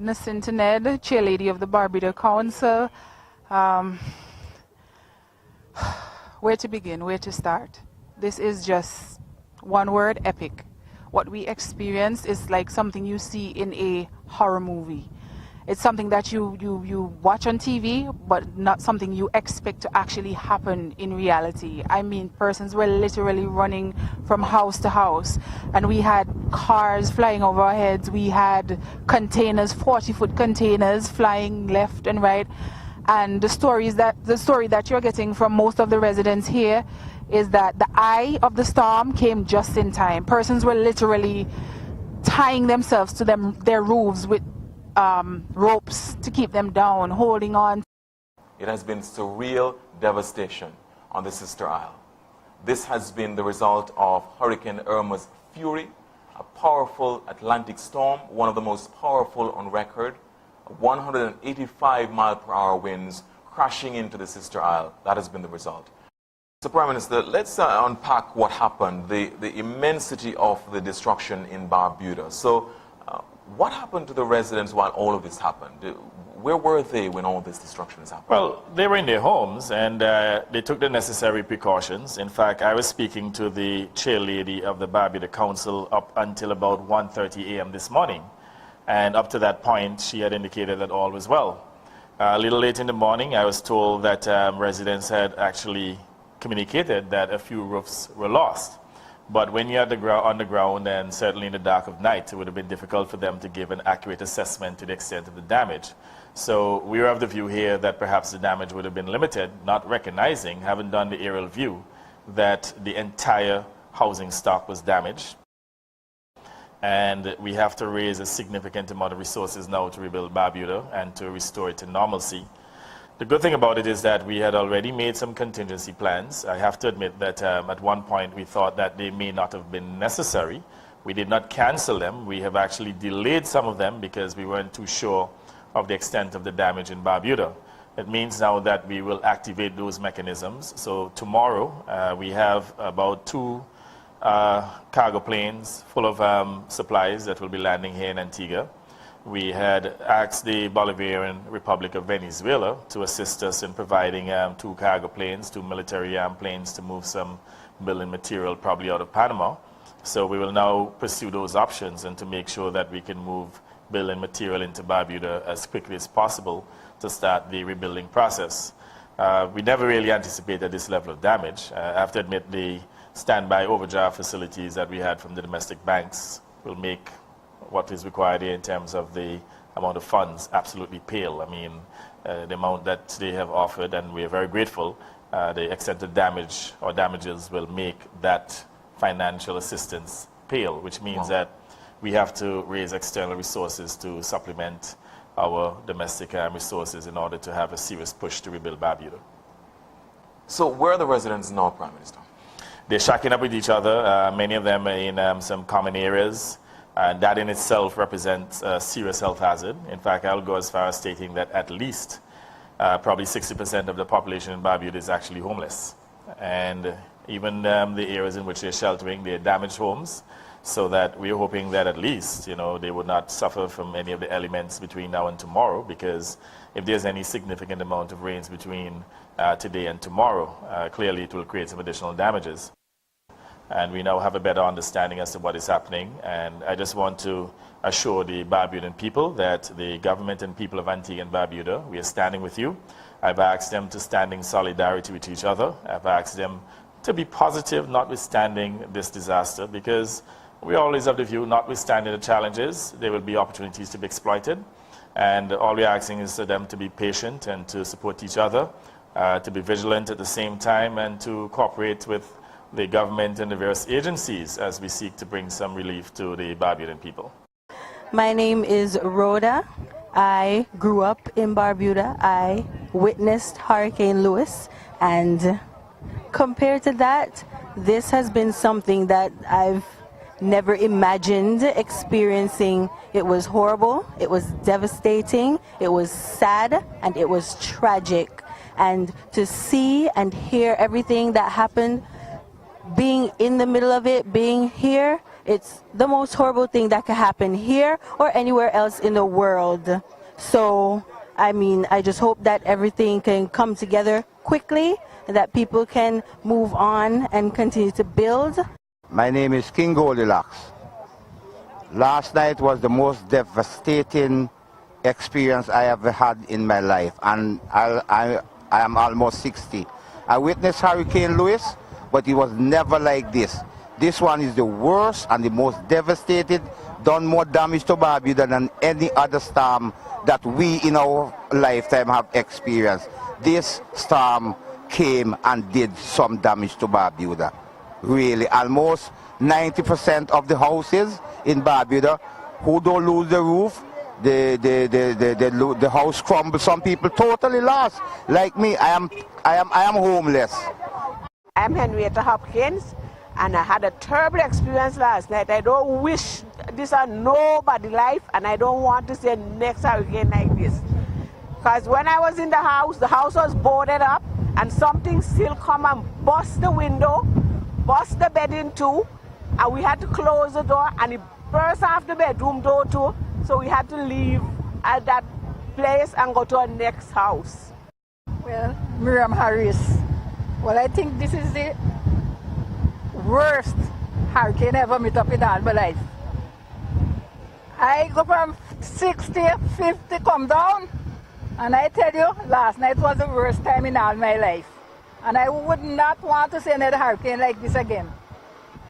Nacinta Ned, chairlady of the Barbuda Council. Where to begin? Where to start? This is just one word: epic. What we experienced is like something you see in a horror movie. It's something that you watch on TV, but not something you expect to actually happen in reality. I mean, persons were literally running from house to house, and we had cars flying over our heads. We had containers, 40-foot containers flying left and right. And the story that you're getting from most of the residents here is that the eye of the storm came just in time. Persons were literally tying themselves to their roofs with ropes to keep them down, holding on. It has been surreal devastation on the Sister Isle. This has been the result of Hurricane Irma's fury, a powerful Atlantic storm, one of the most powerful on record, 185-mile-per-hour winds crashing into the Sister Isle. That has been the result. So, Prime Minister, let's unpack what happened, the immensity of the destruction in Barbuda. So, what happened to the residents while all of this happened? Where were they when all this destruction was happening? Well, they were in their homes, and they took the necessary precautions. In fact, I was speaking to the chairlady of the Barbuda Council up until about 1:30 a.m. this morning. And up to that point, she had indicated that all was well. A little late in the morning, I was told that residents had actually communicated that a few roofs were lost. But when you're on the ground, and certainly in the dark of night, it would have been difficult for them to give an accurate assessment to the extent of the damage. So we are of the view here that perhaps the damage would have been limited, not recognizing, having done the aerial view, that the entire housing stock was damaged. And we have to raise a significant amount of resources now to rebuild Barbuda and to restore it to normalcy. The good thing about it is that we had already made some contingency plans. I have to admit that at one point we thought that they may not have been necessary. We did not cancel them. We have actually delayed some of them because we weren't too sure of the extent of the damage in Barbuda. It means now that we will activate those mechanisms. So tomorrow we have about 2 cargo planes full of supplies that will be landing here in Antigua. We had asked the Bolivarian Republic of Venezuela to assist us in providing 2 cargo planes, 2 military planes to move some building material probably out of Panama. So we will now pursue those options and to make sure that we can move building material into Barbuda as quickly as possible to start the rebuilding process. We never really anticipated this level of damage. I have to admit the standby overdraft facilities that we had from the domestic banks will make what is required here in terms of the amount of funds absolutely pale. I mean, the amount that they have offered, and we are very grateful, the extent of damage or damages will make that financial assistance pale, which means that we have to raise external resources to supplement our domestic resources in order to have a serious push to rebuild Barbuda. So where are the residents now, Prime Minister? They're shacking up with each other. Many of them are in some common areas. And that in itself represents a serious health hazard. In fact, I'll go as far as stating that at least probably 60% of the population in Barbuda is actually homeless. And even the areas in which they're sheltering, they're damaged homes, so that we're hoping that at least, they would not suffer from any of the elements between now and tomorrow, because if there's any significant amount of rains between today and tomorrow, clearly it will create some additional damages. And we now have a better understanding as to what is happening. And I just want to assure the Barbudan people that the government and people of Antigua and Barbuda, we are standing with you. I've asked them to stand in solidarity with each other. I've asked them to be positive, notwithstanding this disaster, because we always have the view, notwithstanding the challenges, there will be opportunities to be exploited. And all we're asking is for them to be patient and to support each other, to be vigilant at the same time, and to cooperate with the government and the various agencies as we seek to bring some relief to the Barbudan people. My name is Rhoda. I grew up in Barbuda. I witnessed Hurricane Lewis, and compared to that, this has been something that I've never imagined experiencing. It was horrible, it was devastating, it was sad, and it was tragic. And to see and hear everything that happened, being in the middle of it, being here, It's the most horrible thing that could happen here or anywhere else in the world. So, I mean, I just hope that everything can come together quickly, and that people can move on and continue to build. My name is King Goldilocks. Last night was the most devastating experience I ever had in my life, and I am almost 60. I witnessed Hurricane Louis, but it was never like this. This one is the worst and the most devastated, done more damage to Barbuda than any other storm that we in our lifetime have experienced. This storm came and did some damage to Barbuda. Really, almost 90% of the houses in Barbuda who don't lose the roof, the house crumbles. Some people totally lost. Like me, I am homeless. I'm Henrietta Hopkins, and I had a terrible experience last night. I don't wish this on nobody's life, and I don't want to see next hurricane like this. Because when I was in the house was boarded up, and something still come and bust the window, bust the bed in two, and we had to close the door, and it burst off the bedroom door too, so we had to leave at that place and go to our next house. Well, Miriam Harris. Well, I think this is the worst hurricane ever met up in all my life. I go from 60, 50, come down, and I tell you, last night was the worst time in all my life. And I would not want to see another hurricane like this again.